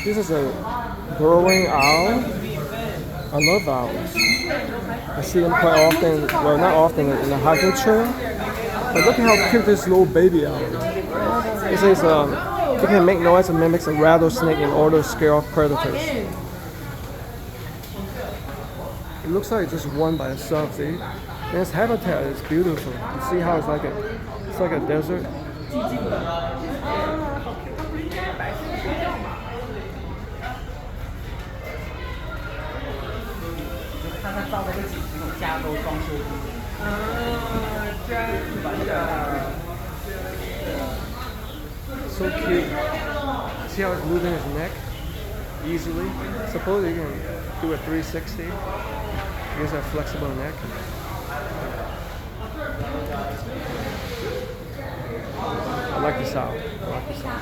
This is a burrowing owl. I love owls. I see them quite often. Well, not often in the hiking trail. But look at how cute this little baby owl is. It says it can make noise and mimics a rattlesnake in order to scare off predators. It looks like it's just one by itself. See, and its habitat is beautiful. You see how it's like a desert. 看它造的这几种架构装修工艺。真的。So cute. See how it's moving his neck easily? Suppose you can do a 360. He has a flexible neck. I like the sound. I like the sound.